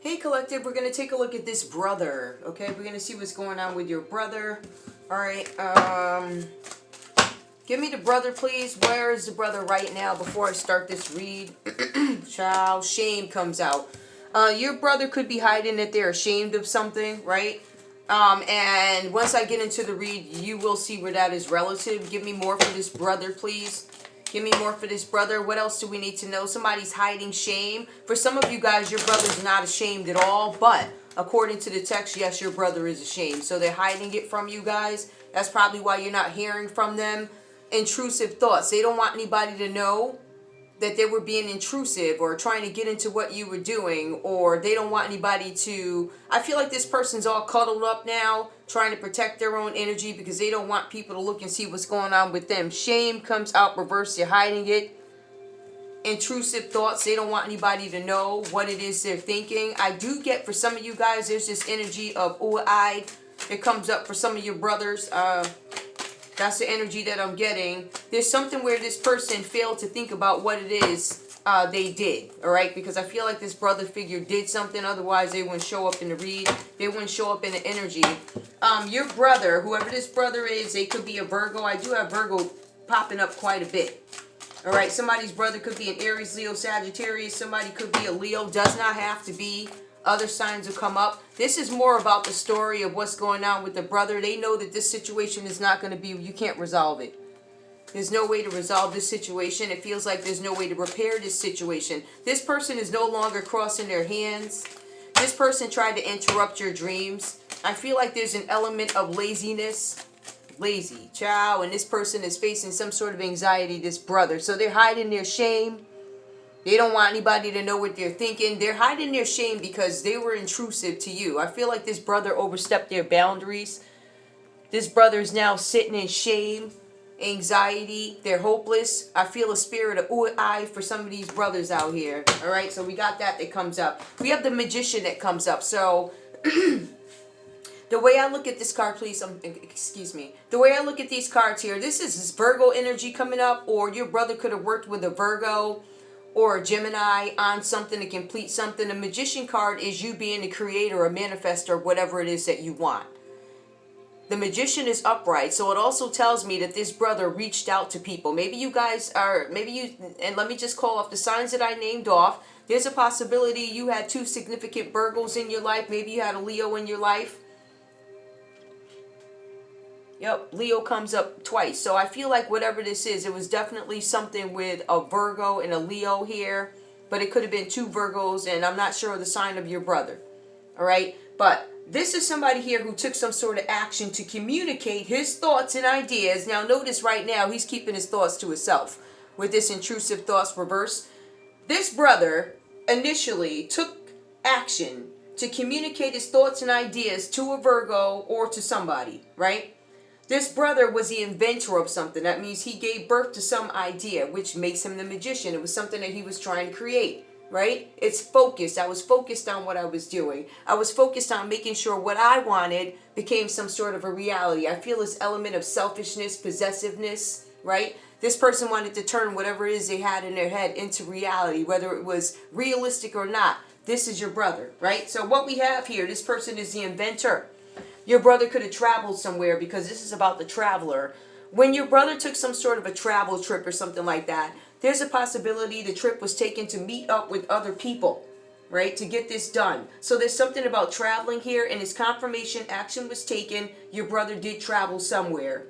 Hey collective, we're going to take a look at this brother, okay? We're going to see what's going on with your brother. Alright, give me the brother please. Where is the brother right now before I start this read? Child, shame comes out. Your brother could be hiding that they're ashamed of something, right? And once I get into the read, you will see where that is relative. Give me more for this brother please. Give me more for this brother. What else do we need to know? Somebody's hiding shame. For some of you guys, your brother's not ashamed at all. But according to the text, yes, your brother is ashamed. So they're hiding it from you guys. That's probably why you're not hearing from them. Intrusive thoughts. They don't want anybody to know that they were being intrusive or trying to get into what you were doing, or they don't want anybody to... I feel like this person's all cuddled up now, trying to protect their own energy because they don't want people to look and see what's going on with them. Shame comes out reverse. They're hiding it. Intrusive thoughts. They don't want anybody to know what it is they're thinking. I do get, for some of you guys, there's this energy of ooh-eyed. It comes up for some of your brothers. That's the energy that I'm getting. There's something where this person failed to think about what it is they did. Alright? Because I feel like this brother figure did something. Otherwise, they wouldn't show up in the read. They wouldn't show up in the energy. Your brother, whoever this brother is, they could be a Virgo. I do have Virgo popping up quite a bit. Alright? Somebody's brother could be an Aries, Leo, Sagittarius. Somebody could be a Leo. Does not have to be. Other signs will come up. This is more about the story of what's going on with the brother. They know that this situation is not going to be, you can't resolve it. There's no way to resolve this situation. It feels like there's no way to repair this situation. This person is no longer crossing their hands. This person tried to interrupt your dreams. I feel like there's an element of laziness. Lazy, child, and this person is facing some sort of anxiety, this brother. So they're hiding their shame. They don't want anybody to know what they're thinking. They're hiding their shame because they were intrusive to you. I feel like this brother overstepped their boundaries. This brother is now sitting in shame, anxiety. They're hopeless. I feel a spirit of ooh-eye for some of these brothers out here. All right, so we got that comes up. We have the magician that comes up. So the way I look at this card, please, excuse me. The way I look at these cards here, this is this Virgo energy coming up, or your brother could have worked with a Virgo or a Gemini on something to complete something. The magician card is you being a creator, a manifestor, whatever it is that you want. The magician is upright, so it also tells me that this brother reached out to people. Maybe you guys are, and let me just call off the signs that I named off. There's a possibility you had two significant Virgos in your life. Maybe you had a Leo in your life. Yep, Leo comes up twice. So I feel like whatever this is, it was definitely something with a Virgo and a Leo here. But it could have been two Virgos, and I'm not sure of the sign of your brother. Alright? But this is somebody here who took some sort of action to communicate his thoughts and ideas. Now notice right now, he's keeping his thoughts to himself with this intrusive thoughts reverse. This brother initially took action to communicate his thoughts and ideas to a Virgo or to somebody, right? This brother was the inventor of something. That means he gave birth to some idea, which makes him the magician. It was something that he was trying to create, right? It's focused. I was focused on what I was doing. I was focused on making sure what I wanted became some sort of a reality. I feel this element of selfishness, possessiveness, right? This person wanted to turn whatever it is they had in their head into reality, whether it was realistic or not. This is your brother, right? So what we have here, this person is the inventor. Your brother could have traveled somewhere, because this is about the traveler. When your brother took some sort of a travel trip or something like that, there's a possibility the trip was taken to meet up with other people, right, to get this done. So there's something about traveling here, and his confirmation action was taken. Your brother did travel somewhere,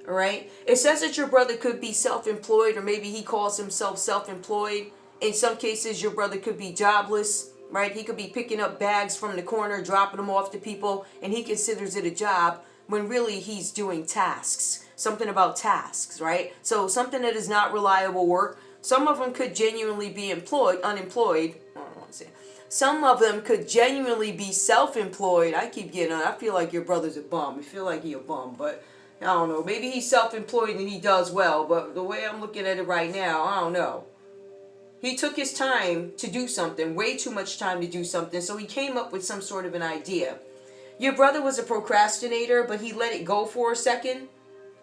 all right? It says that your brother could be self-employed, or maybe he calls himself self-employed. In some cases, your brother could be jobless. Right? He could be picking up bags from the corner, dropping them off to people, and he considers it a job when really he's doing tasks. Something about tasks, right? So something that is not reliable work. Some of them could genuinely be unemployed. I don't want to say. Some of them could genuinely be self-employed. I keep getting on. I feel like your brother's a bum. I feel like he's a bum, but I don't know. Maybe he's self-employed and he does well, but the way I'm looking at it right now, I don't know. He took his time to do something, way too much time to do something, so he came up with some sort of an idea. Your brother was a procrastinator, but he let it go for a second,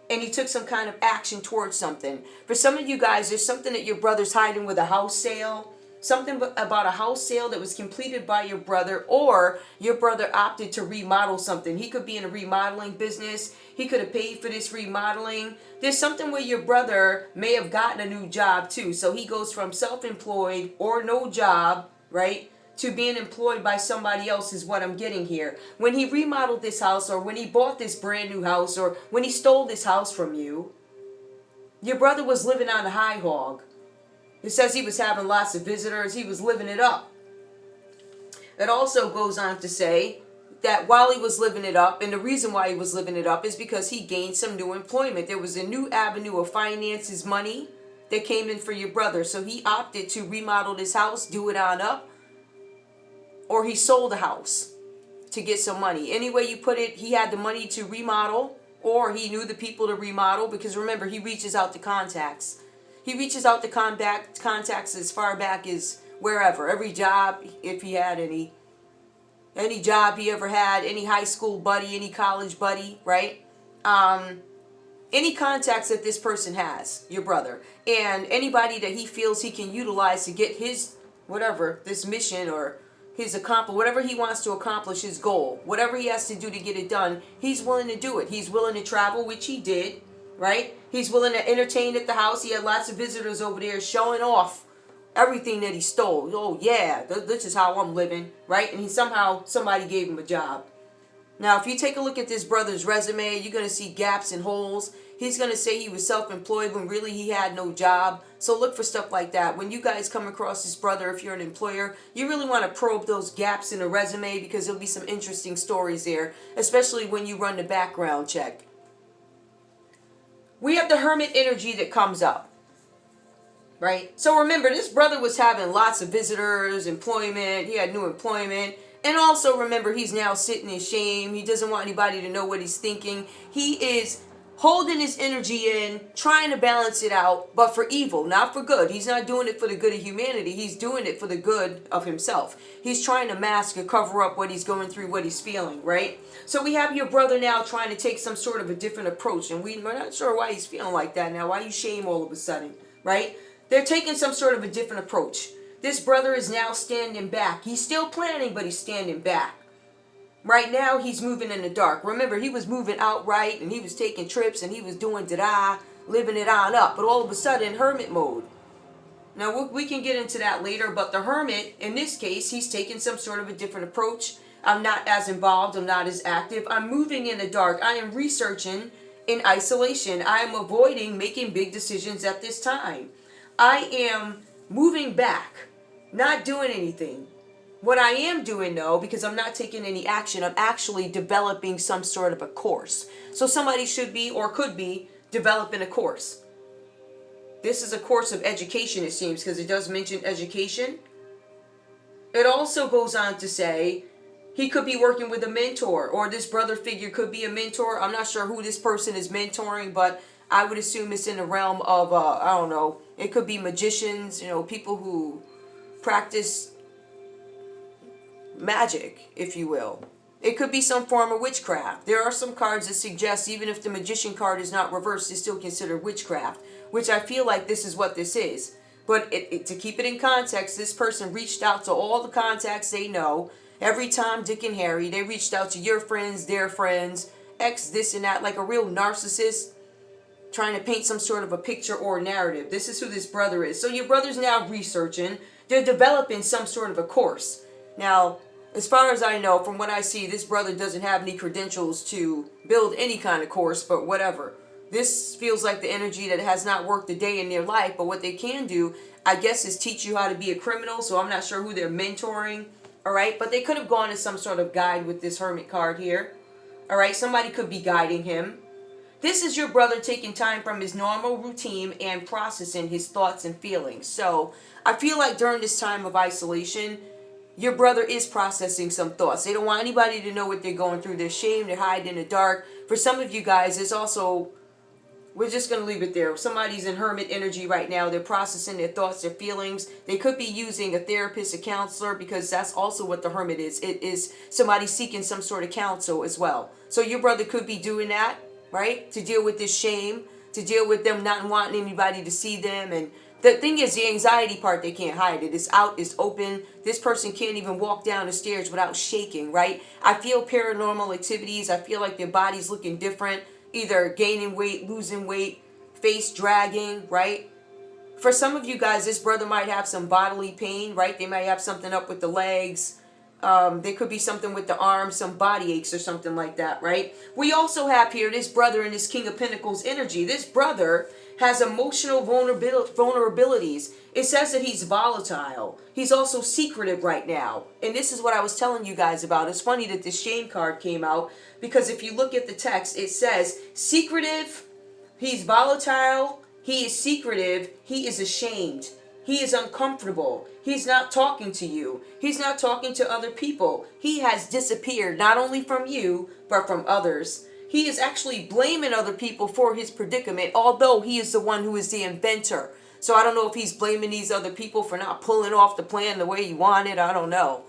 and he took some kind of action towards something. For some of you guys, there's something that your brother's hiding with a house sale, Something about a house sale that was completed by your brother, or your brother opted to remodel something. He could be in a remodeling business. He could have paid for this remodeling. There's something where your brother may have gotten a new job too. So he goes from self-employed or no job, right, to being employed by somebody else is what I'm getting here. When he remodeled this house, or when he bought this brand new house, or when he stole this house from you, your brother was living on a high hog. It says he was having lots of visitors. He was living it up. It also goes on to say that while he was living it up, and the reason why he was living it up is because he gained some new employment. There was a new avenue of finances, money that came in for your brother. So he opted to remodel this house, do it on up, or he sold the house to get some money. Any way you put it, he had the money to remodel, or he knew the people to remodel, because remember, he reaches out to contacts. He reaches out to contacts as far back as wherever. Every job, if he had any job he ever had, any high school buddy, any college buddy, right? Any contacts that this person has, your brother, and anybody that he feels he can utilize to get his, whatever, this mission or his whatever he wants to accomplish, his goal, whatever he has to do to get it done, he's willing to do it. He's willing to travel, which he did, right? He's willing to entertain at the house. He had lots of visitors over there showing off everything that he stole. Oh yeah, this is how I'm living, right? And somebody gave him a job. Now, if you take a look at this brother's resume, you're going to see gaps and holes. He's going to say he was self-employed when really he had no job. So look for stuff like that. When you guys come across this brother, if you're an employer, you really want to probe those gaps in the resume, because there'll be some interesting stories there, especially when you run the background check. We have the Hermit energy that comes up, right? So remember, this brother was having lots of visitors, employment. He had new employment. And also remember, he's now sitting in shame. He doesn't want anybody to know what he's thinking. He is holding his energy in, trying to balance it out, but for evil, not for good. He's not doing it for the good of humanity. He's doing it for the good of himself. He's trying to mask or cover up what he's going through, what he's feeling, right? So we have your brother now trying to take some sort of a different approach, and we're not sure why he's feeling like that now. Why you shame all of a sudden, right? They're taking some sort of a different approach. This brother is now standing back. He's still planning, but he's standing back. Right now, he's moving in the dark. Remember, he was moving outright, and he was taking trips, and he was doing da-da, living it on up. But all of a sudden, hermit mode. Now, we can get into that later, but the hermit, in this case, he's taking some sort of a different approach. I'm not as involved. I'm not as active. I'm moving in the dark. I am researching in isolation. I am avoiding making big decisions at this time. I am moving back, not doing anything. What I am doing, though, because I'm not taking any action, I'm actually developing some sort of a course. So somebody should be, or could be, developing a course. This is a course of education, it seems, because it does mention education. It also goes on to say he could be working with a mentor, or this brother figure could be a mentor. I'm not sure who this person is mentoring, but I would assume it's in the realm of, I don't know, it could be magicians, people who practice magic, if you will. It could be some form of witchcraft. There are some cards that suggest even if the magician card is not reversed, it's still considered witchcraft, which I feel like this is what this is. But to keep it in context, this person reached out to all the contacts they know. Every Tom, Dick, and Harry, they reached out to your friends, their friends, X, this and that, like a real narcissist trying to paint some sort of a picture or narrative. This is who this brother is. So your brother's now researching. They're developing some sort of a course. Now, as far as I know, from what I see, this brother doesn't have any credentials to build any kind of course, but whatever. This feels like the energy that has not worked a day in their life, but what they can do, I guess, is teach you how to be a criminal, so I'm not sure who they're mentoring, all right? But they could have gone to some sort of guide with this hermit card here, all right? Somebody could be guiding him. This is your brother taking time from his normal routine and processing his thoughts and feelings. So I feel like during this time of isolation, your brother is processing some thoughts. They don't want anybody to know what they're going through. They're ashamed. They're hiding in the dark. For some of you guys, it's also, we're just going to leave it there. Somebody's in hermit energy right now. They're processing their thoughts, their feelings. They could be using a therapist, a counselor, because that's also what the hermit is. It is somebody seeking some sort of counsel as well. So your brother could be doing that, right? To deal with this shame, to deal with them not wanting anybody to see them, and The thing is, the anxiety part, they can't hide it. It's out, it's open. This person can't even walk down the stairs without shaking, right? I feel paranormal activities. I feel like their body's looking different, either gaining weight, losing weight, face dragging, right? For some of you guys, this brother might have some bodily pain, right? They might have something up with the legs. There could be something with the arms, some body aches or something like that, right? We also have here this brother in this King of Pentacles energy. This brother has emotional vulnerabilities. It says that he's volatile. He's also secretive right now. And this is what I was telling you guys about. It's funny that this shame card came out, because if you look at the text, it says secretive, he's volatile, he is secretive, he is ashamed. He is uncomfortable. He's not talking to you. He's not talking to other people. He has disappeared, not only from you, but from others. He is actually blaming other people for his predicament, although he is the one who is the inventor. So I don't know if he's blaming these other people for not pulling off the plan the way he wanted. I don't know.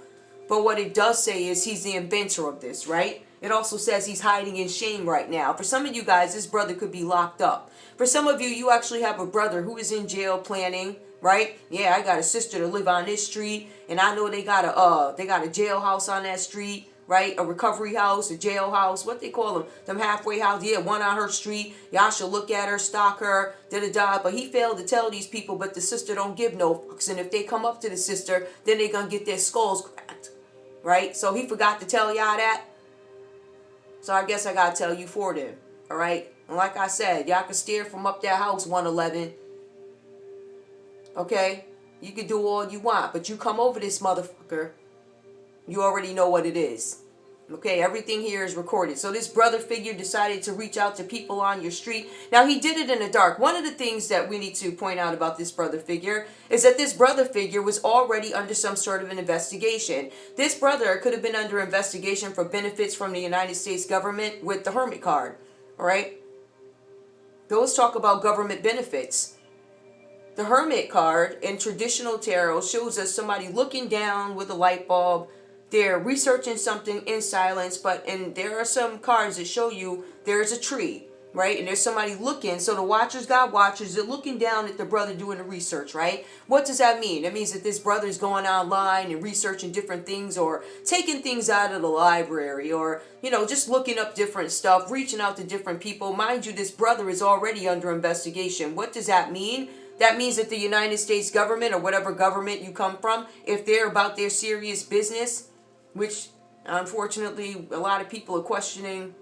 But what it does say is he's the inventor of this, right? It also says he's hiding in shame right now. For some of you guys, this brother could be locked up. For some of you, you actually have a brother who is in jail planning, right? Yeah, I got a sister to live on this street, and I know they got a jailhouse on that street, right? A recovery house, a jailhouse, what they call them halfway house. Yeah, one on her street. Y'all should look at her, stalk her, da-da-da. But he failed to tell these people, but the sister don't give no fucks. And if they come up to the sister, then they gonna get their skulls cracked, right? So he forgot to tell y'all that. So I guess I gotta tell you for them, all right? And like I said, y'all can steer from up that house 111. Okay? You can do all you want, but you come over this motherfucker, you already know what it is. Okay, everything here is recorded. So this brother figure decided to reach out to people on your street. Now, he did it in the dark. One of the things that we need to point out about this brother figure is that this brother figure was already under some sort of an investigation. This brother could have been under investigation for benefits from the United States government with the Hermit card. All right? Those talk about government benefits. The Hermit card in traditional tarot shows us somebody looking down with a light bulb. They're researching something in silence, and there are some cards that show you there's a tree, right? And there's somebody looking. So the watchers got watchers. They're looking down at the brother doing the research, right? What does that mean? That means that this brother's going online and researching different things, or taking things out of the library, or, you know, just looking up different stuff, reaching out to different people. Mind you, this brother is already under investigation. What does that mean? That means that the United States government, or whatever government you come from, if they're about their serious business, which unfortunately a lot of people are questioning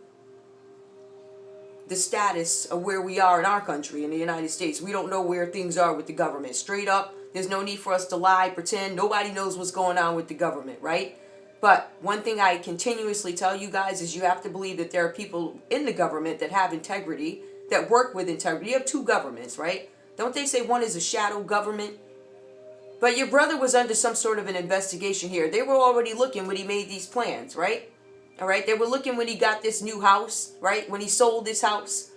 the status of where we are in our country, in the United States. We don't know where things are with the government. Straight up, there's no need for us to lie, pretend. Nobody knows what's going on with the government, right? But one thing I continuously tell you guys is you have to believe that there are people in the government that have integrity, that work with integrity. You have two governments, right? Don't they say one is a shadow government? But your brother was under some sort of an investigation here. They were already looking when he made these plans, right? All right, they were looking when he got this new house, right? When he sold this house,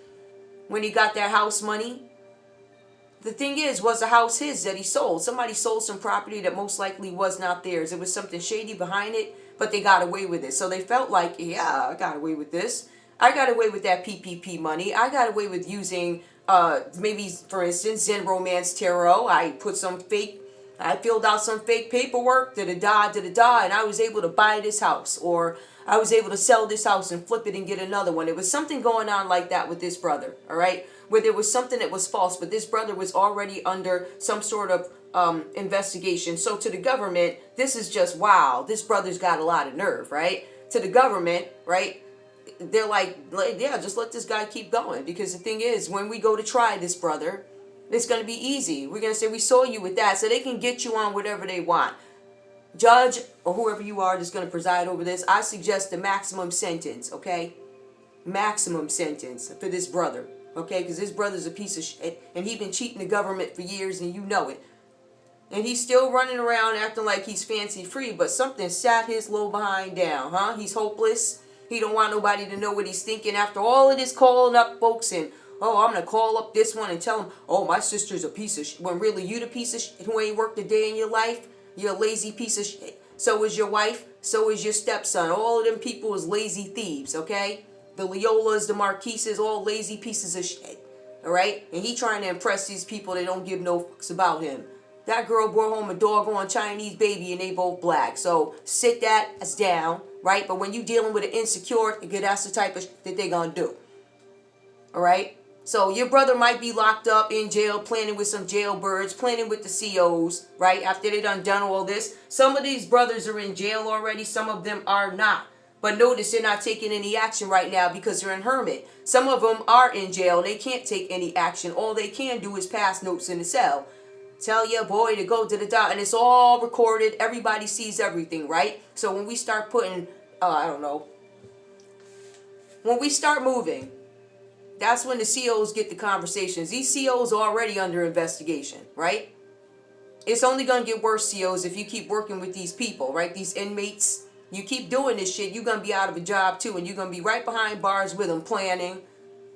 when he got that house money. The thing is, was the house his that he sold? Somebody sold some property that most likely was not theirs. There was something shady behind it, but they got away with it. So they felt like, yeah, I got away with this. I got away with that PPP money. I got away with using, maybe, for instance, Zen Romance Tarot. I filled out some fake paperwork, da-da-da, and I was able to buy this house, or I was able to sell this house and flip it and get another one. There was something going on like that with this brother, all right, where there was something that was false, but this brother was already under some sort of investigation. So to the government, this is just, wow, this brother's got a lot of nerve, right? To the government, right, they're like, yeah, just let this guy keep going, because the thing is, when we go to try this brother, it's going to be easy. We're going to say, we saw you with that, so they can get you on whatever they want. Judge, or whoever you are that's going to preside over this, I suggest the maximum sentence, okay? Maximum sentence for this brother, okay? Because this brother's a piece of shit, and he's been cheating the government for years, and you know it. And he's still running around acting like he's fancy free, but something sat his little behind down, huh? He's hopeless. He don't want nobody to know what he's thinking after all of this calling up folks and, oh, I'm going to call up this one and tell him, oh, my sister's a piece of shit. When really you the piece of shit who ain't worked a day in your life. You're a lazy piece of shit. So is your wife. So is your stepson. All of them people is lazy thieves, okay? The Leolas, the Marquises, all lazy pieces of shit. All right? And he trying to impress these people that don't give no fucks about him. That girl brought home a doggone Chinese baby and they both black. So sit that as down, right? But when you dealing with an insecure, that's the type of shit that they gonna do. All right? So your brother might be locked up in jail, planning with some jailbirds, planning with the COs, right? After they done all this. Some of these brothers are in jail already. Some of them are not. But notice they're not taking any action right now because they're in hermit. Some of them are in jail. They can't take any action. All they can do is pass notes in the cell. Tell your boy to go to the doctor. And it's all recorded. Everybody sees everything, right? So when we start putting, I don't know. When we start moving, that's when the COs get the conversations. These COs are already under investigation, right? It's only going to get worse, COs, if you keep working with these people, right? These inmates. You keep doing this shit, you're going to be out of a job too. And you're going to be right behind bars with them planning,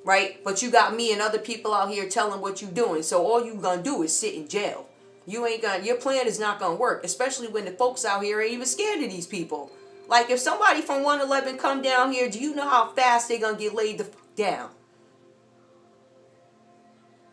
right? But you got me and other people out here telling what you're doing. So all you're going to do is sit in jail. Your plan is not going to work. Especially when the folks out here ain't even scared of these people. Like if somebody from 111 come down here, do you know how fast they going to get laid the fuck down?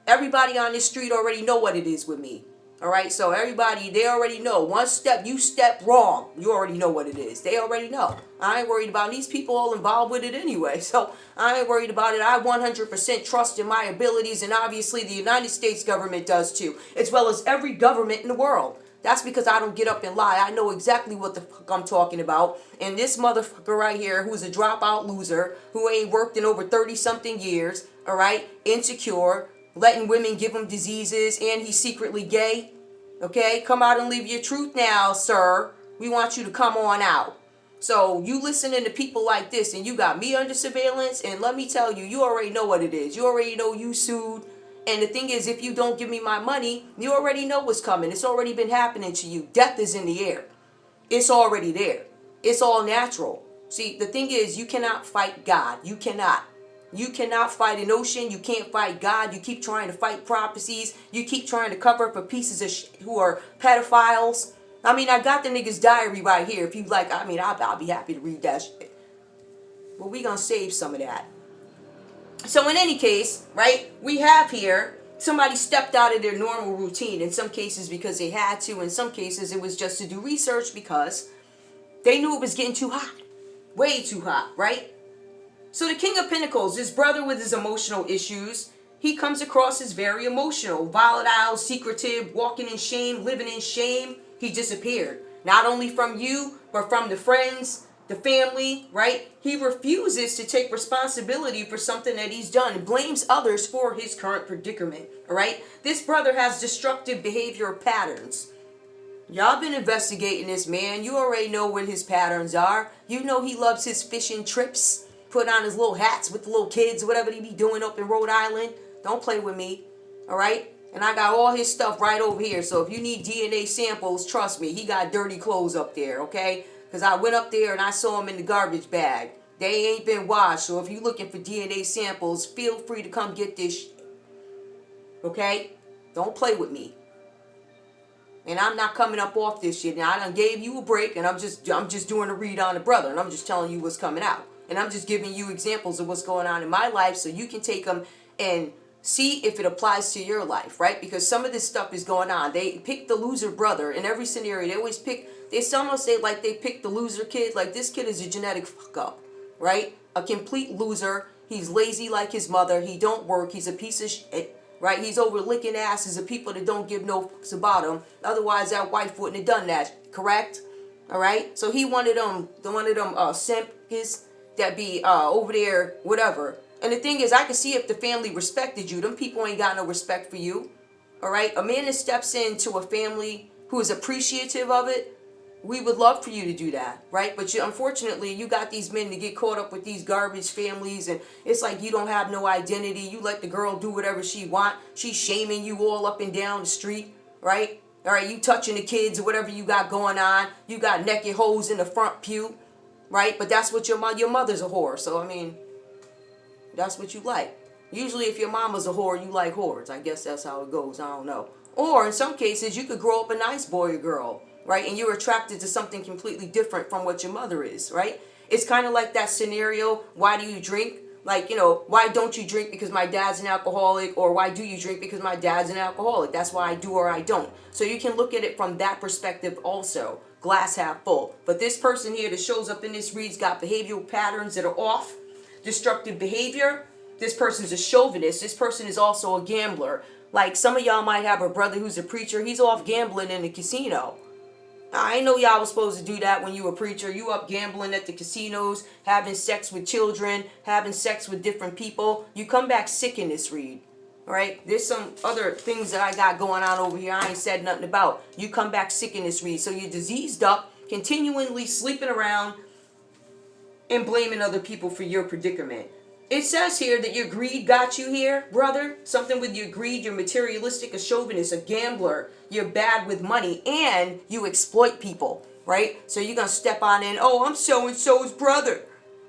Everybody on this street already know what it is with me. All right, so everybody, they already know. One step, you step wrong, you already know what it is. They already know. I ain't worried about it. These people all involved with it anyway, so I ain't worried about it. I 100% trust in my abilities, and obviously the United States government does too, as well as every government in the world. That's because I don't get up and lie. I know exactly what the fuck I'm talking about. And this motherfucker right here, who's a dropout loser, who ain't worked in over 30-something years, all right, insecure, letting women give him diseases, and he's secretly gay. Okay, come out and live your truth now, sir. We want you to come on out. So you listening to people like this, and you got me under surveillance, and let me tell you, you already know what it is. You already know you sued. And the thing is, if you don't give me my money, you already know what's coming. It's already been happening to you. Death is in the air. It's already there. It's all natural. See, the thing is, you cannot fight God. You cannot. You cannot fight an ocean. You can't fight God. You keep trying to fight prophecies. You keep trying to cover up for pieces of shit who are pedophiles. I mean, I got the nigga's diary right here. If you like, I mean, I'll be happy to read that shit. But we gonna save some of that. So in any case, right, we have here somebody stepped out of their normal routine. In some cases because they had to. In some cases it was just to do research because they knew it was getting too hot. Way too hot, right? So the King of Pentacles, this brother with his emotional issues, he comes across as very emotional, volatile, secretive, walking in shame, living in shame. He disappeared. Not only from you, but from the friends, the family, right? He refuses to take responsibility for something that he's done. Blames others for his current predicament, all right? This brother has destructive behavior patterns. Y'all been investigating this man. You already know what his patterns are. You know he loves his fishing trips. Put on his little hats with the little kids, whatever he be doing up in Rhode Island. Don't play with me, all right? And I got all his stuff right over here. So if you need DNA samples, trust me, he got dirty clothes up there, okay? Because I went up there and I saw them in the garbage bag. They ain't been washed. So if you're looking for DNA samples, feel free to come get this shit, okay? Don't play with me. And I'm not coming up off this shit. Now, I done gave you a break, and I'm just doing a read on the brother, and I'm just telling you what's coming out. And I'm just giving you examples of what's going on in my life so you can take them and see if it applies to your life, right? Because some of this stuff is going on. They pick the loser brother in every scenario. They always pick, they almost say like they pick the loser kid. Like this kid is a genetic fuck up, right? A complete loser. He's lazy like his mother. He don't work. He's a piece of shit, right? He's over licking asses of people that don't give no fucks about him. Otherwise, that wife wouldn't have done that, correct? All right? So he wanted them, simp is that be over there, whatever. And the thing is, I can see if the family respected you. Them people ain't got no respect for you. All right? A man that steps into a family who is appreciative of it, we would love for you to do that, right? But unfortunately, you got these men to get caught up with these garbage families, and it's like you don't have no identity. You let the girl do whatever she want. She's shaming you all up and down the street, right? All right, you touching the kids or whatever you got going on. You got naked hoes in the front pew. Right? But that's what your mother's a whore. So, I mean, that's what you like. Usually if your mama's a whore, you like whores. I guess that's how it goes. I don't know. Or in some cases, you could grow up a nice boy or girl, right? And you're attracted to something completely different from what your mother is, right? It's kind of like that scenario, why do you drink? Like, you know, why don't you drink? Because my dad's an alcoholic. Or why do you drink? Because my dad's an alcoholic. That's why I do or I don't. So you can look at it from that perspective also. Glass half full. But this person here that shows up in this read's got behavioral patterns that are off. Destructive behavior. This person's a chauvinist. This person is also a gambler. Like, some of y'all might have a brother who's a preacher. He's off gambling in the casino. I know y'all was supposed to do that when you were a preacher. You up gambling at the casinos, having sex with children, having sex with different people. You come back sick in this read. Alright? There's some other things that I got going on over here I ain't said nothing about. You come back sick in this read. So you're diseased up, continually sleeping around, and blaming other people for your predicament. It says here that your greed got you here, brother. Something with your greed, you're materialistic, a chauvinist, a gambler. You're bad with money, and you exploit people, right? So you're going to step on in, oh, I'm so-and-so's brother.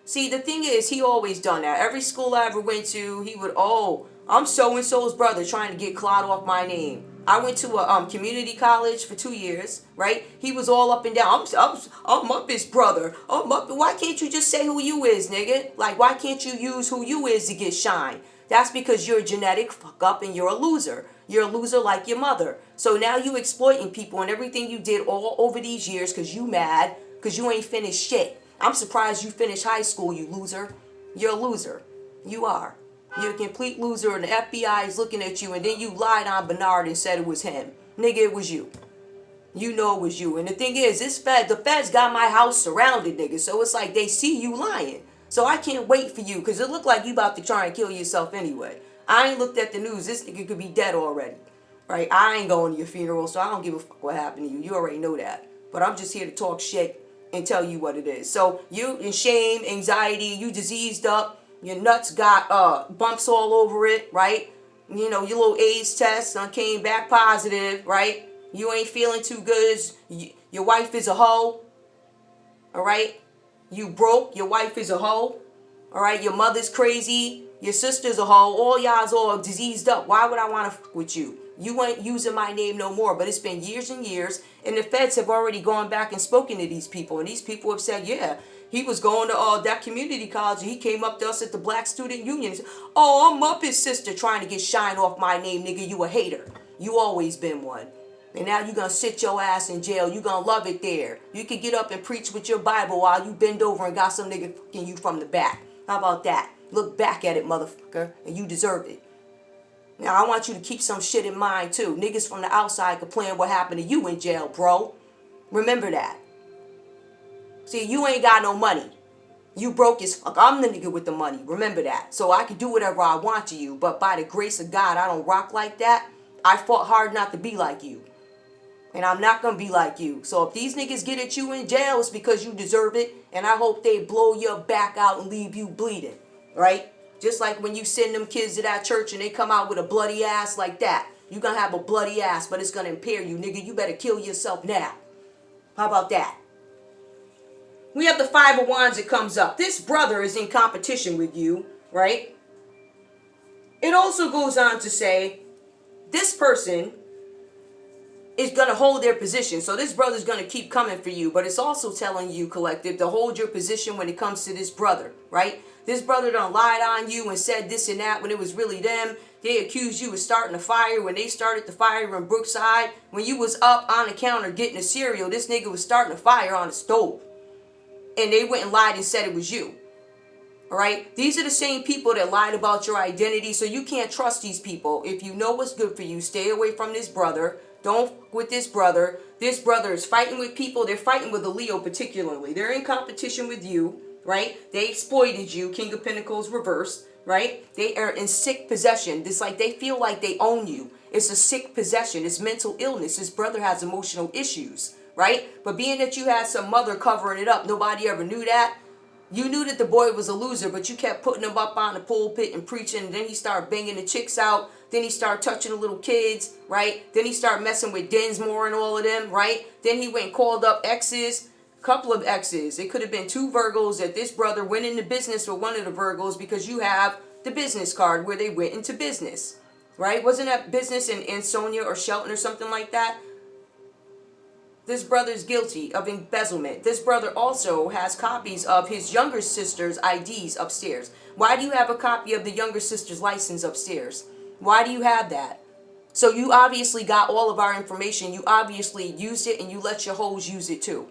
See, the thing is, he always done that. Every school I ever went to, he would, oh, I'm so-and-so's brother, trying to get clout off my name. I went to a community college for 2 years, right? He was all up and down. I'm up his brother. I'm up. Why can't you just say who you is, nigga? Like, why can't you use who you is to get shine? That's because you're a genetic fuck up and you're a loser. You're a loser like your mother. So now you exploiting people and everything you did all over these years because you mad, because you ain't finished shit. I'm surprised you finished high school, you loser. You're a loser. You are. You're a complete loser and the FBI is looking at you and then you lied on Bernard and said it was him. Nigga, it was you. You know it was you. And the thing is, the feds got my house surrounded, nigga. So it's like they see you lying. So I can't wait for you because it looked like you about to try and kill yourself anyway. I ain't looked at the news. This nigga could be dead already. Right? I ain't going to your funeral, so I don't give a fuck what happened to you. You already know that. But I'm just here to talk shit and tell you what it is. So you in shame, anxiety, you diseased up. Your nuts got bumps all over it, right? You know, your little AIDS test came back positive, right? You ain't feeling too good. Your wife is a hoe, all right? You broke. Your wife is a hoe, all right? Your mother's crazy. Your sister's a hoe. All y'all's all diseased up. Why would I want to fuck with you? You ain't using my name no more. But it's been years and years, and the feds have already gone back and spoken to these people, and these people have said, yeah, he was going to that community college and he came up to us at the Black Student Union and said, oh, I'm up his sister trying to get shine off my name, nigga. You a hater. You always been one. And now you going to sit your ass in jail. You going to love it there. You can get up and preach with your Bible while you bend over and got some nigga fucking you from the back. How about that? Look back at it, motherfucker, and you deserve it. Now, I want you to keep some shit in mind, too. Niggas from the outside complain what happened to you in jail, bro. Remember that. See, you ain't got no money. You broke as fuck. I'm the nigga with the money. Remember that. So I can do whatever I want to you. But by the grace of God, I don't rock like that. I fought hard not to be like you. And I'm not going to be like you. So if these niggas get at you in jail, it's because you deserve it. And I hope they blow your back out and leave you bleeding. Right? Just like when you send them kids to that church and they come out with a bloody ass like that. You're going to have a bloody ass, but it's going to impair you, nigga. You better kill yourself now. How about that? We have the Five of Wands that comes up. This brother is in competition with you, right? It also goes on to say this person is going to hold their position. So this brother's going to keep coming for you. But it's also telling you, collective, to hold your position when it comes to this brother, right? This brother done lied on you and said this and that when it was really them. They accused you of starting a fire when they started the fire in Brookside. When you was up on the counter getting a cereal, this nigga was starting a fire on the stove. And they went and lied and said it was you. All right? These are the same people that lied about your identity, so you can't trust these people. If you know what's good for you, stay away from this brother. Don't fuck with this brother. This brother is fighting with people. They're fighting with a Leo particularly. They're in competition with you, right? They exploited you. King of Pentacles reversed, right? They are in sick possession. It's like they feel like they own you. It's a sick possession. It's mental illness. This brother has emotional issues. Right? But being that you had some mother covering it up, nobody ever knew that. You knew that the boy was a loser, but you kept putting him up on the pulpit and preaching. And then he started banging the chicks out. Then he started touching the little kids, right? Then he started messing with Densmore and all of them, right? Then he went and called up exes, a couple of exes. It could have been 2 Virgos that this brother went into business with one of the Virgos because you have the business card where they went into business, right? Wasn't that business in Sonia or Shelton or something like that? This brother's guilty of embezzlement. This brother also has copies of his younger sister's IDs upstairs. Why do you have a copy of the younger sister's license upstairs? Why do you have that? So you obviously got all of our information. You obviously used it, and you let your hoes use it too.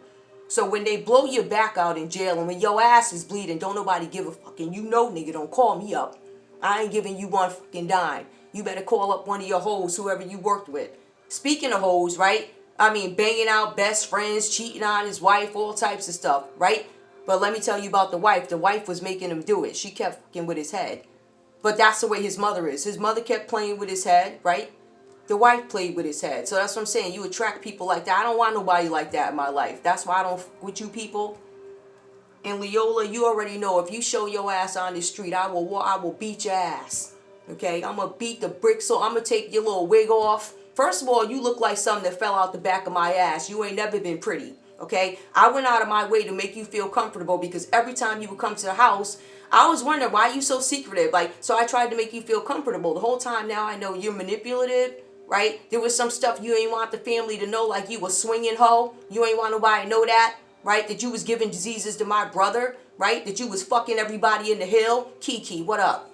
So when they blow your back out in jail, and when your ass is bleeding, don't nobody give a fuck. And you know, nigga, don't call me up. I ain't giving you one fucking dime. You better call up one of your hoes, whoever you worked with. Speaking of hoes, right? I mean, banging out best friends, cheating on his wife, all types of stuff, right? But let me tell you about the wife. The wife was making him do it. She kept fucking with his head. But that's the way his mother is. His mother kept playing with his head, right? The wife played with his head. So that's what I'm saying. You attract people like that. I don't want nobody like that in my life. That's why I don't fuck with you people. And Leola, you already know, if you show your ass on the street, I will beat your ass. Okay? I'm going to beat the bricks. So I'm going to take your little wig off. First of all, you look like something that fell out the back of my ass. You ain't never been pretty. Okay? I went out of my way to make you feel comfortable, because every time you would come to the house, I was wondering, why are you so secretive? Like, so I tried to make you feel comfortable. The whole time now I know you're manipulative, right? There was some stuff you ain't want the family to know, like you was swinging hoe. You ain't want nobody to know that, right? That you was giving diseases to my brother, right? That you was fucking everybody in the hill. Kiki, what up?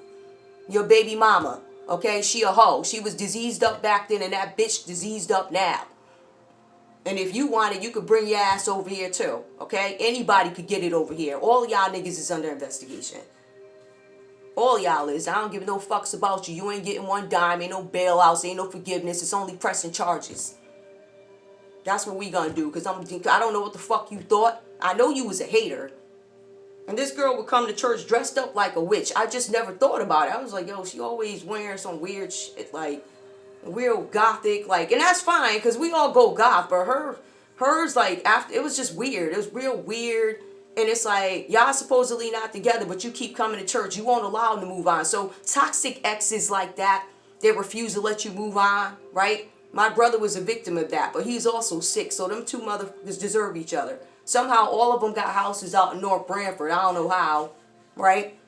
Your baby mama, okay? She a hoe. She was diseased up back then, and that bitch diseased up now. And if you want it, you could bring your ass over here too, okay? Anybody could get it over here. All y'all niggas is under investigation. All y'all is. I don't give no fucks about you. You ain't getting one dime. Ain't no bailouts. Ain't no forgiveness. It's only pressing charges. That's what we gonna do, because I don't know what the fuck you thought. I know you was a hater. And this girl would come to church dressed up like a witch. I just never thought about it. I was like, yo, she always wearing some weird shit, like real gothic, like, and that's fine, because we all go goth, but hers, like, after, it was just weird. It was real weird. And it's like, y'all supposedly not together, but you keep coming to church. You won't allow them to move on. So toxic exes like that, they refuse to let you move on, right? My brother was a victim of that, but he's also sick. So them two motherfuckers deserve each other. Somehow all of them got houses out in North Branford. I don't know how, right?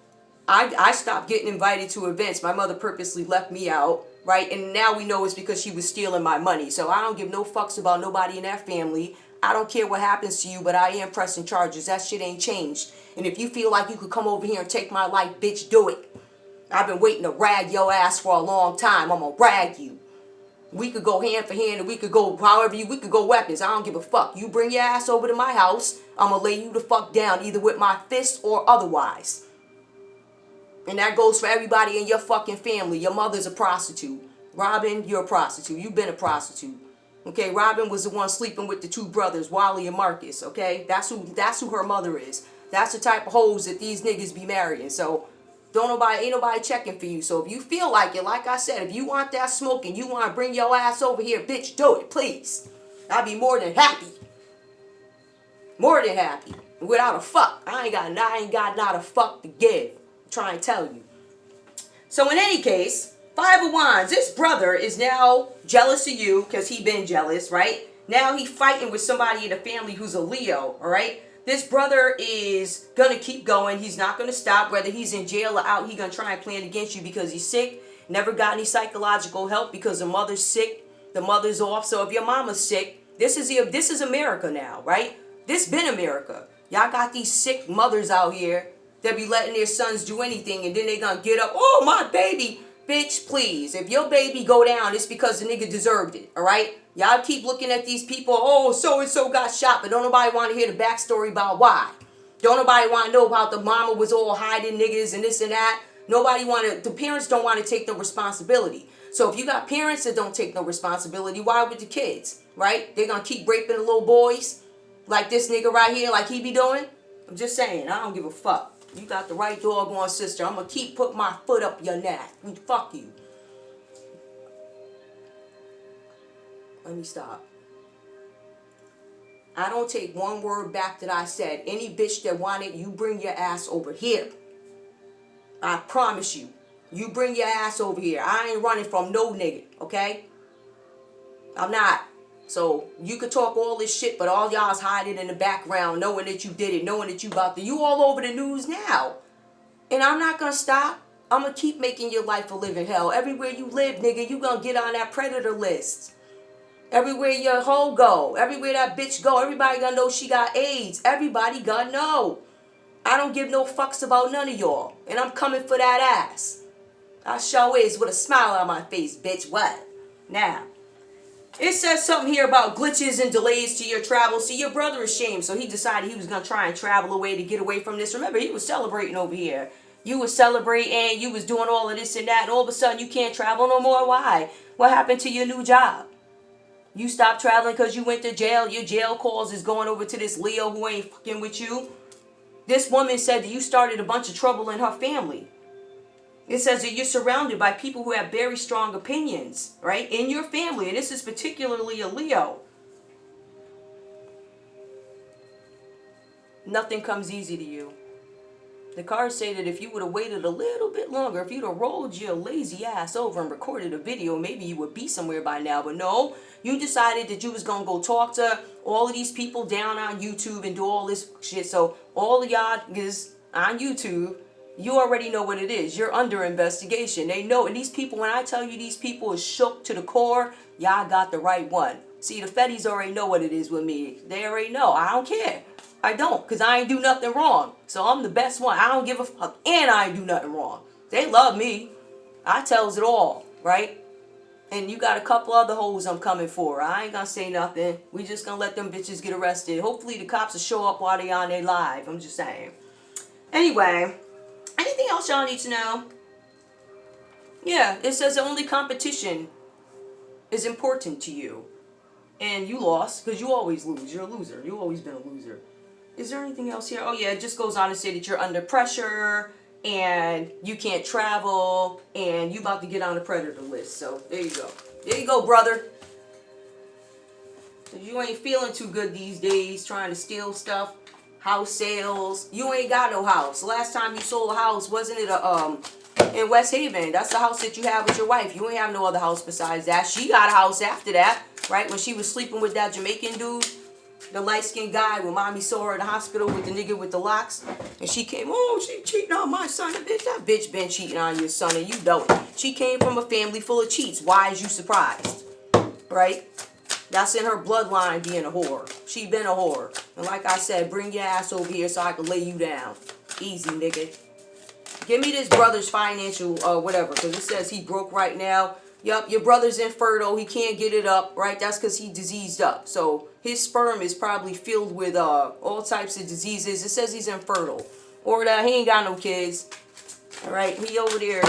I stopped getting invited to events. My mother purposely left me out, right? And now we know it's because she was stealing my money. So I don't give no fucks about nobody in that family. I don't care what happens to you, but I am pressing charges. That shit ain't changed. And if you feel like you could come over here and take my life, bitch, do it. I've been waiting to rag your ass for a long time. I'm gonna rag you. We could go hand for hand, and we could go we could go weapons. I don't give a fuck. You bring your ass over to my house, I'm gonna lay you the fuck down, either with my fist or otherwise. And that goes for everybody in your fucking family. Your mother's a prostitute. Robin, you're a prostitute. You've been a prostitute. Okay, Robin was the one sleeping with the two brothers, Wally and Marcus, okay? That's who her mother is. That's the type of hoes that these niggas be marrying. So ain't nobody checking for you. So if you feel like it, like I said, if you want that smoke and you want to bring your ass over here, bitch, do it, please. I'll be more than happy. More than happy. Without a fuck. I ain't got not a fuck to give. I'm trying to tell you. So in any case, Five of Wands, this brother is now jealous of you because he been jealous, right? Now he fighting with somebody in the family who's a Leo, all right? This brother is going to keep going. He's not going to stop. Whether he's in jail or out, he's going to try and plan against you because he's sick. Never got any psychological help because the mother's sick. The mother's off. So if your mama's sick, this is America now, right? This been America. Y'all got these sick mothers out here that be letting their sons do anything, and then they going to get up, oh, my baby. Bitch, please. If your baby go down, it's because the nigga deserved it, all right? Y'all keep looking at these people, oh, so-and-so got shot, but don't nobody want to hear the backstory about why. Don't nobody want to know about the mama was all hiding niggas and this and that. The parents don't want to take no responsibility. So if you got parents that don't take no responsibility, why would the kids, right? They're going to keep raping the little boys like this nigga right here, like he be doing? I'm just saying, I don't give a fuck. You got the right doggone sister. I'm going to keep putting my foot up your neck. Fuck you. Let me stop. I don't take one word back that I said. Any bitch that want it, you bring your ass over here. I promise you. You bring your ass over here. I ain't running from no nigga, okay? I'm not. So you could talk all this shit, but all y'all's hiding in the background, knowing that you did it, knowing that you all over the news now. And I'm not going to stop. I'm going to keep making your life a living hell. Everywhere you live, nigga, you going to get on that predator list. Everywhere your hoe go, everywhere that bitch go, everybody gonna know she got AIDS. Everybody gonna know. I don't give no fucks about none of y'all. And I'm coming for that ass. I sure is with a smile on my face, bitch. What? Now, it says something here about glitches and delays to your travel. See, your brother is shamed, so he decided he was going to try and travel away to get away from this. Remember, he was celebrating over here. You was celebrating, you was doing all of this and that, and all of a sudden you can't travel no more. Why? What happened to your new job? You stopped traveling because you went to jail. Your jail calls is going over to this Leo who ain't fucking with you. This woman said that you started a bunch of trouble in her family. It says that you're surrounded by people who have very strong opinions, right? In your family. And this is particularly a Leo. Nothing comes easy to you. The cards say that if you would have waited a little bit longer, if you'd have rolled your lazy ass over and recorded a video, maybe you would be somewhere by now. But no, you decided that you was going to go talk to all of these people down on YouTube and do all this shit. So all of y'all is on YouTube. You already know what it is. You're under investigation. They know. And these people, when I tell you these people is shook to the core, y'all got the right one. See, the Fetties already know what it is with me. They already know. I don't care. I don't, because I ain't do nothing wrong. So I'm the best one. I don't give a fuck. And I ain't do nothing wrong. They love me. I tells it all, right? And you got a couple other hoes I'm coming for. I ain't gonna say nothing. We just gonna let them bitches get arrested. Hopefully the cops will show up while they on their live. I'm just saying. Anyway. Anything else y'all need to know? Yeah, it says the only competition is important to you. And you lost, because you always lose. You're a loser. You've always been a loser. Is there anything else here? Oh yeah, it just goes on to say that you're under pressure, and you can't travel, and you about to get on the predator list. So, there you go. There you go, brother. You ain't feeling too good these days, trying to steal stuff. House sales. You ain't got no house. The last time you sold a house, wasn't it in West Haven? That's the house that you have with your wife. You ain't have no other house besides that. She got a house after that, right? When she was sleeping with that Jamaican dude, the light-skinned guy, when mommy saw her in the hospital with the nigga with the locks, and she came, oh, she cheating on my son. Bitch, that bitch been cheating on your son, and you know it. She came from a family full of cheats. Why is you surprised? Right? That's in her bloodline being a whore. She been a whore. And like I said, bring your ass over here so I can lay you down. Easy, nigga. Give me this brother's financial, whatever. Because it says he broke right now. Yup, your brother's infertile. He can't get it up, right? That's because he diseased up. So his sperm is probably filled with all types of diseases. It says he's infertile. Or that he ain't got no kids. Alright, he over there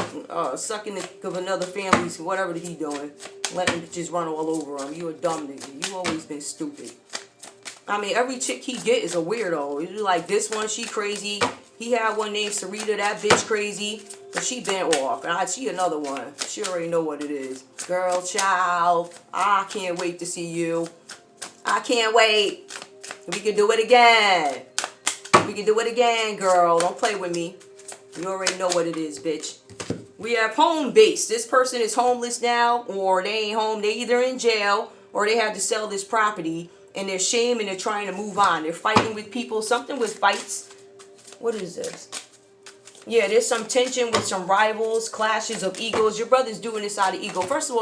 sucking the dick of another family's, whatever he doing. Letting bitches run all over him. You a dumb nigga. You always been stupid. I mean, every chick he get is a weirdo. You like this one, she crazy. He had one named Sarita, that bitch crazy. But she been off. And I see another one. She already know what it is. Girl, child. I can't wait to see you. I can't wait. We can do it again. We can do it again, girl. Don't play with me. You already know what it is, bitch. We have home base. This person is homeless now, or they ain't home. They either in jail, or they had to sell this property, and they're ashamed and they're trying to move on. They're fighting with people. Something with fights. What is this? Yeah, there's some tension with some rivals, clashes of egos. Your brother's doing this out of ego. First of all,